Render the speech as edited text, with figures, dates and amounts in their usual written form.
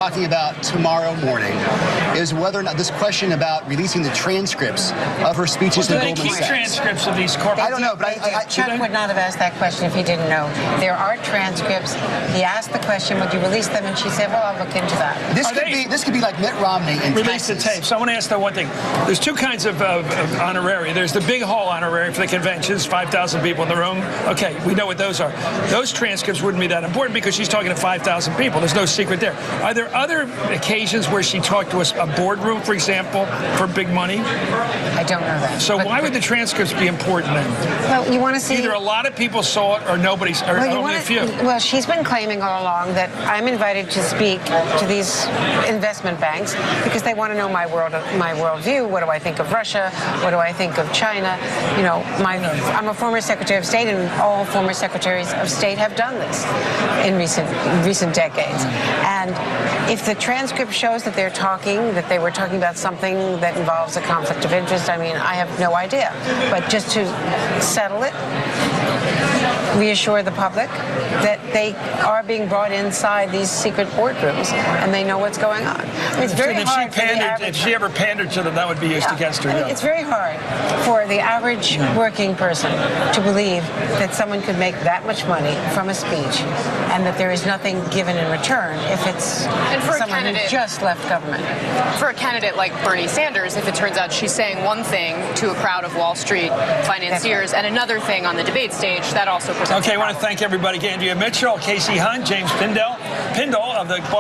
Talking about tomorrow morning is whether or not this question about releasing the transcripts of her speeches in Goldman Sachs. Transcripts of these corporate. I don't know, but Chuck would not have asked that question if he didn't know. There are transcripts. He asked the question, would you release them? And she said, well, I'll look into that. This could be like Mitt Romney in release Texas. the tapes. I want to ask though one thing. There's two kinds of honorary. There's the big hall honorary for the conventions, 5,000 people in the room. Okay, we know what those are. Those transcripts wouldn't be that important because she's talking to 5,000 people. There's no secret there. Are there other occasions where she talked to a boardroom, for example, for big money? I don't know that. So why would the transcripts be important then? Well, you want to see... Either a lot of people saw it or nobody's, or only a few. Well, she's been claiming all along that I'm invited to speak to these investment banks because they want to know my worldview. What do I think of Russia? What do I think of China? You know, I'm a former Secretary of State, and all former Secretaries of State have done this in recent decades. And if the transcript shows that they were talking about something that involves a conflict of interest, I mean, I have no idea. But just to settle it, reassure the public that they are being brought inside these secret boardrooms and they know what's going on. I mean, it's very hard for the average... If she ever pandered to them, that would be used against her. I mean, it's very hard for the average working person to believe that someone could make that much money from a speech and that there is nothing given in return if it's someone who just left government. For a candidate like Bernie Sanders, if it turns out she's saying one thing to a crowd of Wall Street financiers and another thing on the debate stage, that also presents Okay, I want to thank everybody. Andrea Mitchell, Casey Hunt, James Pindell of the Boston